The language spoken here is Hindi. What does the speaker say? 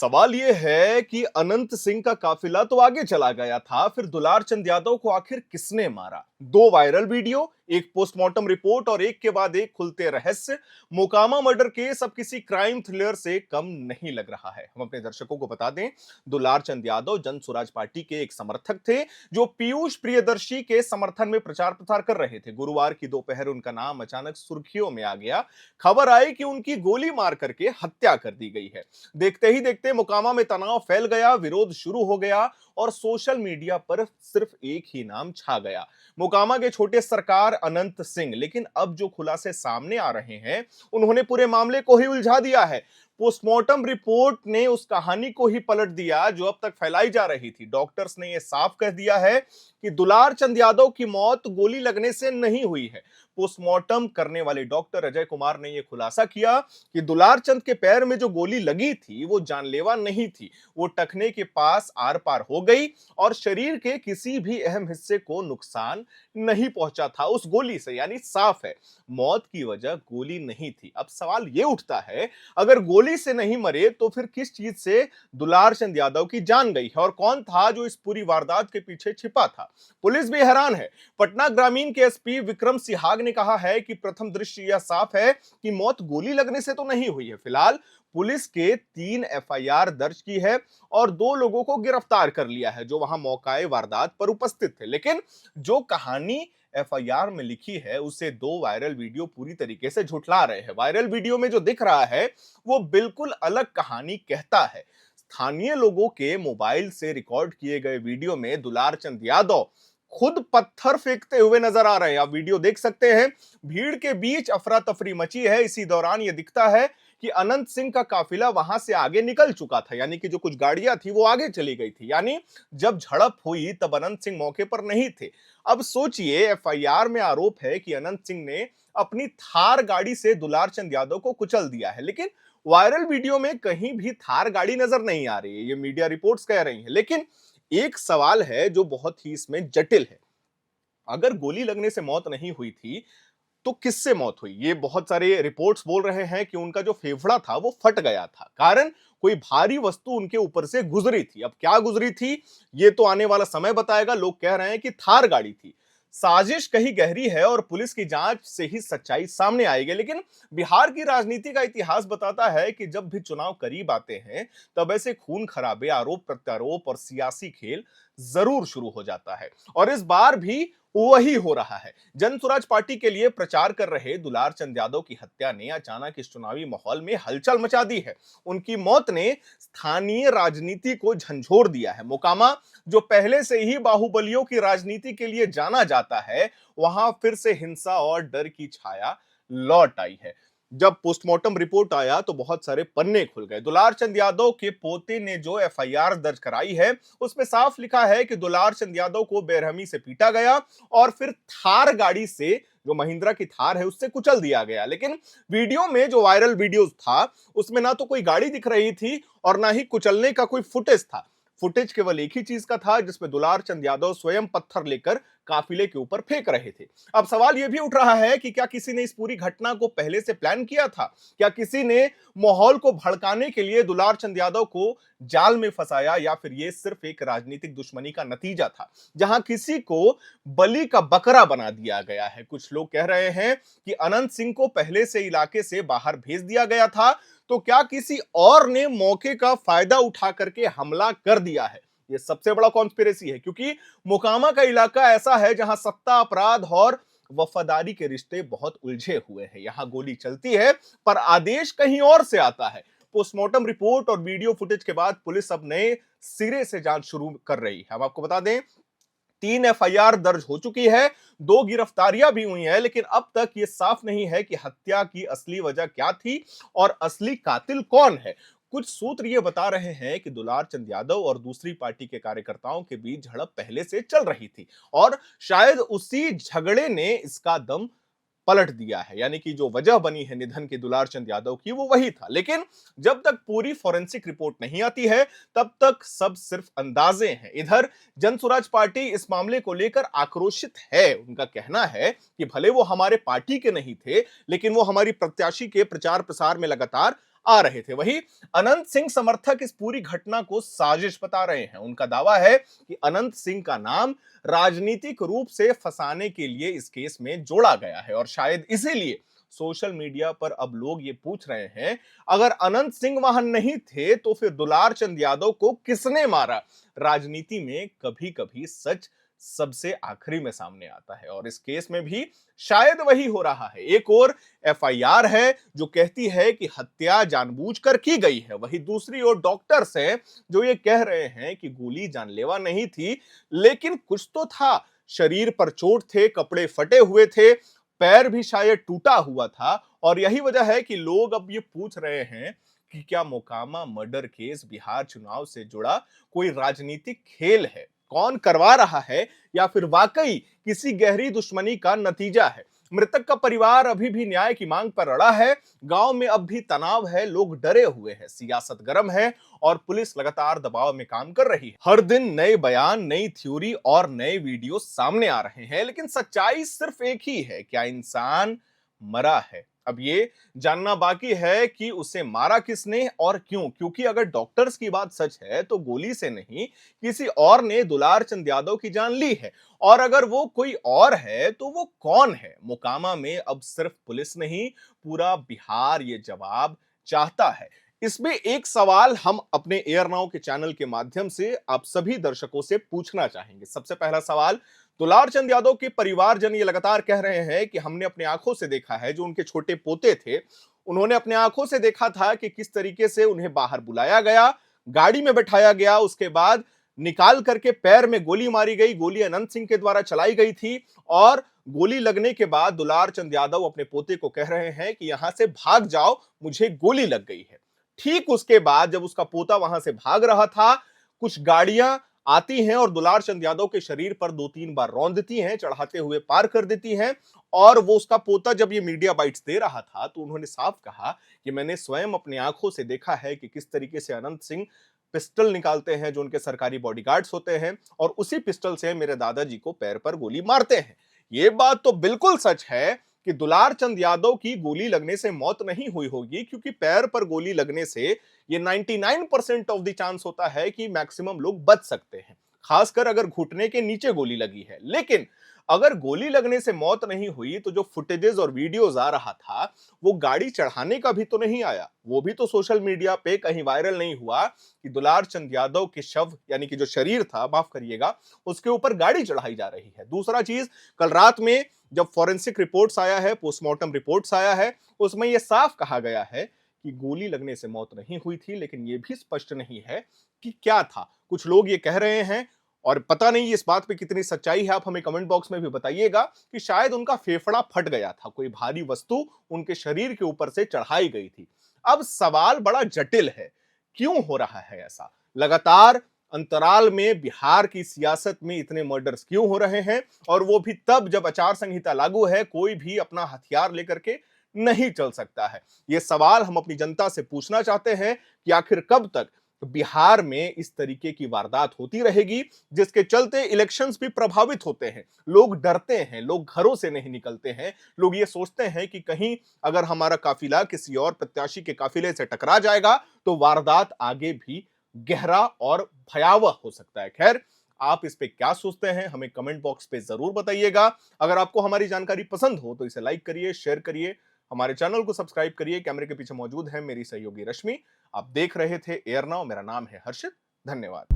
सवाल ये है कि अनंत सिंह का काफिला तो आगे चला गया था, फिर दुलार चंद यादव को आखिर किसने मारा? दो वायरल वीडियो, एक पोस्टमार्टम रिपोर्ट और एक के बाद एक खुलते रहस्य। मोकामा मर्डर केस अब किसी क्राइम थ्रिलर से कम नहीं लग रहा है। हम अपने दर्शकों को बता दें, दुलार चंद यादव जन स्वराज पार्टी के एक समर्थक थे जो पीयूष प्रियदर्शी के समर्थन में प्रचार प्रसार कर रहे थे। गुरुवार की दोपहर उनका नाम अचानक सुर्खियों में आ गया। खबर आई कि उनकी गोली मार करके हत्या कर दी गई है। देखते ही देखते मोकामा में तनाव फैल गया, विरोध शुरू हो गया और सोशल मीडिया पर सिर्फ एक ही नाम छा गया, मोकामा के छोटे सरकार अनंत सिंह। लेकिन अब जो खुलासे सामने आ रहे हैं, उन्होंने पूरे मामले को ही उलझा दिया है। पोस्टमार्टम रिपोर्ट ने उस कहानी को ही पलट दिया जो अब तक फैलाई जा रही थी। डॉक्टर्स ने यह साफ कह दिया है कि दुलार चंद यादव की मौत गोली लगने से नहीं हुई है। पोस्टमार्टम करने वाले डॉक्टर अजय कुमार ने यह खुलासा किया कि दुलार चंद के पैर में जो गोली लगी थी वो जानलेवा नहीं थी, वो टखने के पास आर पार हो गई और शरीर के किसी भी अहम हिस्से को नुकसान नहीं पहुंचा था उस गोली से। यानी साफ है, मौत की वजह गोली नहीं थी। अब सवाल यह उठता है, अगर गोली से नहीं मरे तो फिर किस चीज से दुलार चंद यादव की जान गई है और कौन था जो इस पूरी वारदात के पीछे छिपा था? पुलिस भी हैरान है। पटना ग्रामीण के एसपी विक्रम सिहाग ने कहा है कि प्रथम दृष्टि यह साफ है कि मौत गोली लगने से तो नहीं हुई है। फिलहाल पुलिस के 3 एफआईआर दर्ज की है और 2 लोगों को गिरफ्तार कर लिया है जो वहां मौकाए वारदात पर उपस्थित थे। लेकिन जो कहानी एफआईआर में लिखी है उसे 2 वायरल वीडियो पूरी तरीके से झुठला रहे हैं। वायरल वीडियो में जो दिख रहा है वो बिल्कुल अलग कहानी कहता है। स्थानीय लोगों के मोबाइल से रिकॉर्ड किए गए वीडियो में दुलार चंद यादव खुद पत्थर फेंकते हुए नजर आ रहे हैं। आप वीडियो देख सकते हैं। भीड़ के बीच अफरा तफरी मची है। इसी दौरान यह दिखता है कि अनंत सिंह का काफिला वहां से आगे निकल चुका था, यानी कि जो कुछ गाड़ियां थी वो आगे चली गई थी। यानी जब झड़प हुई तब अनंत सिंह मौके पर नहीं थे। अब सोचिए, एफआईआर में आरोप है कि अनंत सिंह ने अपनी थार गाड़ी से दुलार चंद यादव को कुचल दिया है, लेकिन वायरल वीडियो में कहीं भी थार गाड़ी नजर नहीं आ रही है, ये मीडिया रिपोर्ट्स कह रही हैं। लेकिन एक सवाल है जो बहुत ही इसमें जटिल है। अगर गोली लगने से मौत नहीं हुई थी तो किससे मौत हुई? ये बहुत सारे रिपोर्ट्स बोल रहे हैं कि उनका जो फेफड़ा था वो फट गया था, कारण कोई भारी वस्तु उनके ऊपर से गुजरी थी। अब क्या गुजरी थी ये तो आने वाला समय बताएगा। लोग कह रहे हैं कि थार गाड़ी थी। साजिश कहीं गहरी है और पुलिस की जांच से ही सच्चाई सामने आएगी। लेकिन बिहार की राजनीति का इतिहास बताता है कि जब भी चुनाव करीब आते हैं तब ऐसे खून खराबे, आरोप प्रत्यारोप और सियासी खेल जरूर शुरू हो जाता है और इस बार भी वही हो रहा है। जन स्वराज पार्टी के लिए प्रचार कर रहे दुलार चंद यादव की हत्या ने अचानक इस चुनावी माहौल में हलचल मचा दी है। उनकी मौत ने स्थानीय राजनीति को झंझोर दिया है। मोकामा, जो पहले से ही बाहुबलियों की राजनीति के लिए जाना जाता है, वहां फिर से हिंसा और डर की छाया लौट आई है। जब पोस्टमार्टम रिपोर्ट आया तो बहुत सारे पन्ने खुल गए। दुलार चंद यादव के पोते ने जो एफआईआर दर्ज कराई है उसमें साफ लिखा है कि दुलार चंद यादव को बेरहमी से पीटा गया और फिर थार गाड़ी से, जो महिंद्रा की थार है, उससे कुचल दिया गया। लेकिन वीडियो में, जो वायरल वीडियो था, उसमें ना तो कोई गाड़ी दिख रही थी और ना ही कुचलने का कोई फुटेज था। फुटेज केवल एक ही चीज का था जिसमें दुलार चंद यादव स्वयं पत्थर लेकर काफिले के ऊपर फेंक रहे थे। अब सवाल यह भी उठ रहा है कि क्या किसी ने इस पूरी घटना को पहले से प्लान किया था? क्या किसी ने माहौल को भड़काने के लिए दुलार चंद यादव को जाल में फंसाया, या फिर यह सिर्फ एक राजनीतिक दुश्मनी का नतीजा था जहां किसी को बलि का बकरा बना दिया गया है? कुछ लोग कह रहे हैं कि अनंत सिंह को पहले से इलाके से बाहर भेज दिया गया था, तो क्या किसी और ने मौके का फायदा उठा करके हमला कर दिया है? ये सबसे बड़ा कॉन्स्पिरेसी है, क्योंकि मोकामा का इलाका ऐसा है जहां सत्ता, अपराध और वफादारी के रिश्ते बहुत उलझे हुए हैं। यहां गोली चलती है पर आदेश कहीं और से आता है। पोस्टमार्टम रिपोर्ट और वीडियो फुटेज के बाद पुलिस अब नए सिरे से जांच शुरू कर रही है। हम आपको बता दें, 3 एफआईआर दर्ज हो चुकी है, 2 गिरफ्तारियां भी हुई हैं, लेकिन अब तक यह साफ नहीं है कि हत्या की असली वजह क्या थी और असली कातिल कौन है। कुछ सूत्र ये बता रहे हैं कि दुलार चंद यादव और दूसरी पार्टी के कार्यकर्ताओं के बीच झड़प पहले से चल रही थी और शायद उसी झगड़े ने इसका दम पलट दिया है। यानी कि जो वजह बनी है निधन की दुलार चंद यादव की, वो वही था। लेकिन जब तक पूरी फॉरेंसिक रिपोर्ट नहीं आती है तब तक सब सिर्फ अंदाजे हैं। इधर जन स्वराज पार्टी इस मामले को लेकर आक्रोशित है। उनका कहना है कि भले वो हमारे पार्टी के नहीं थे, लेकिन वो हमारी प्रत्याशी के प्रचार प्रसार में लगातार आ रहे थे। वहीं अनंत सिंह समर्थक इस पूरी घटना को साजिश बता रहे हैं। उनका दावा है कि अनंत सिंह का नाम राजनीतिक रूप से फंसाने के लिए इस केस में जोड़ा गया है और शायद इसीलिए सोशल मीडिया पर अब लोग ये पूछ रहे हैं, अगर अनंत सिंह वहां नहीं थे तो फिर दुलार चंद यादव को किसने मारा। राजनीति में कभी कभी सच सबसे आखिरी में सामने आता है और इस केस में भी शायद वही हो रहा है। एक और एफआईआर है जो कहती है कि हत्या जानबूझकर की गई है, वहीं दूसरी ओर डॉक्टर्स हैं जो ये कह रहे हैं कि गोली जानलेवा नहीं थी लेकिन कुछ तो था। शरीर पर चोट थे, कपड़े फटे हुए थे, पैर भी शायद टूटा हुआ था और यही वजह है कि लोग अब ये पूछ रहे हैं कि क्या मोकामा मर्डर केस बिहार चुनाव से जुड़ा कोई राजनीतिक खेल है, कौन करवा रहा है या फिर वाकई किसी गहरी दुश्मनी का नतीजा है। मृतक का परिवार अभी भी न्याय की मांग पर अड़ा है। गांव में अब भी तनाव है, लोग डरे हुए हैं, सियासत गर्म है और पुलिस लगातार दबाव में काम कर रही है। हर दिन नए बयान, नई थ्योरी और नए वीडियो सामने आ रहे हैं लेकिन सच्चाई सिर्फ एक ही है, क्या इंसान मरा है। अब ये जानना बाकी है कि उसे मारा किसने और क्यों, क्योंकि अगर डॉक्टर्स की बात सच है तो गोली से नहीं किसी और ने दुलार चंद यादव की जान ली है और अगर वो कोई और है तो वो कौन है। मोकामा में अब सिर्फ पुलिस नहीं, पूरा बिहार ये जवाब चाहता है। इसमें एक सवाल हम अपने एयर नाउ के चैनल के माध्यम से आप सभी दर्शकों से पूछना चाहेंगे। सबसे पहला सवाल, दुलार चंद यादव के परिवारजन ये लगातार कह रहे हैं कि हमने अपने आंखों से देखा है, जो उनके छोटे पोते थे उन्होंने अपने आंखों से देखा था कि किस तरीके से उन्हें बाहर बुलाया गया, गाड़ी में बैठाया गया, उसके बाद निकाल करके पैर में गोली मारी गई। गोली अनंत सिंह के द्वारा चलाई गई थी और गोली लगने के बाद दुलार चंद यादव अपने पोते को कह रहे हैं कि यहां से भाग जाओ, मुझे गोली लग गई है। ठीक उसके बाद जब उसका पोता वहां से भाग रहा था, कुछ गाड़ियां आती हैं और दुलार चंद यादव के शरीर पर 2-3 बार रौंदती हैं, चढ़ाते हुए पार कर देती हैं और वो उसका पोता जब ये मीडिया बाइट्स दे रहा था तो उन्होंने साफ कहा कि मैंने स्वयं अपनी आंखों से देखा है कि किस तरीके से अनंत सिंह पिस्टल निकालते हैं जो उनके सरकारी बॉडीगार्ड्स होते हैं और उसी पिस्टल से मेरे दादाजी को पैर पर गोली मारते हैं। ये बात तो बिल्कुल सच है कि दुलार चंद यादव की गोली लगने से मौत नहीं हुई होगी, क्योंकि पैर पर गोली लगने से ये 99% ऑफ द चांस होता है कि मैक्सिमम लोग बच सकते हैं, खासकर अगर घुटने के नीचे गोली लगी है। लेकिन अगर गोली लगने से मौत नहीं हुई तो जो फुटेजेस और वीडियोस आ रहा था वो गाड़ी चढ़ाने का भी तो नहीं आया, वो भी तो सोशल मीडिया पे कहीं वायरल नहीं हुआ कि दुलार चंद यादव के शव यानी कि जो शरीर था, माफ करिएगा, उसके ऊपर गाड़ी चढ़ाई जा रही है। दूसरा चीज, कल रात में जब फॉरेंसिक रिपोर्ट्स आया है, पोस्टमार्टम रिपोर्ट्स आया है, उसमें यह साफ कहा गया है कि गोली लगने से मौत नहीं हुई थी, लेकिन यह भी स्पष्ट नहीं है कि क्या था। कुछ लोग ये कह रहे हैं और पता नहीं इस बात पे कितनी सच्चाई है, आप हमें कमेंट बॉक्स में भी बताइएगा, कि शायद उनका फेफड़ा फट गया था, कोई भारी वस्तु उनके शरीर के ऊपर से चढ़ाई गई थी। अब सवाल बड़ा जटिल है, क्यों हो रहा है ऐसा? लगातार अंतराल में बिहार की सियासत में इतने मर्डर्स क्यों हो रहे हैं, और वो भी तब जब आचार संहिता लागू है, कोई भी अपना हथियार लेकर के नहीं चल सकता है। ये सवाल हम अपनी जनता से पूछना चाहते हैं कि आखिर कब तक बिहार में इस तरीके की वारदात होती रहेगी, जिसके चलते इलेक्शंस भी प्रभावित होते हैं, लोग डरते हैं, लोग घरों से नहीं निकलते हैं, लोग ये सोचते हैं कि कहीं अगर हमारा काफिला किसी और प्रत्याशी के काफिले से टकरा जाएगा तो वारदात आगे भी गहरा और भयावह हो सकता है। खैर, आप इस पे क्या सोचते हैं हमें कमेंट बॉक्स पे जरूर बताइएगा। अगर आपको हमारी जानकारी पसंद हो तो इसे लाइक करिए, शेयर करिए, हमारे चैनल को सब्सक्राइब करिए। कैमरे के पीछे मौजूद है मेरी सहयोगी रश्मि। आप देख रहे थे एयर नाउ, मेरा नाम है हर्षित। धन्यवाद।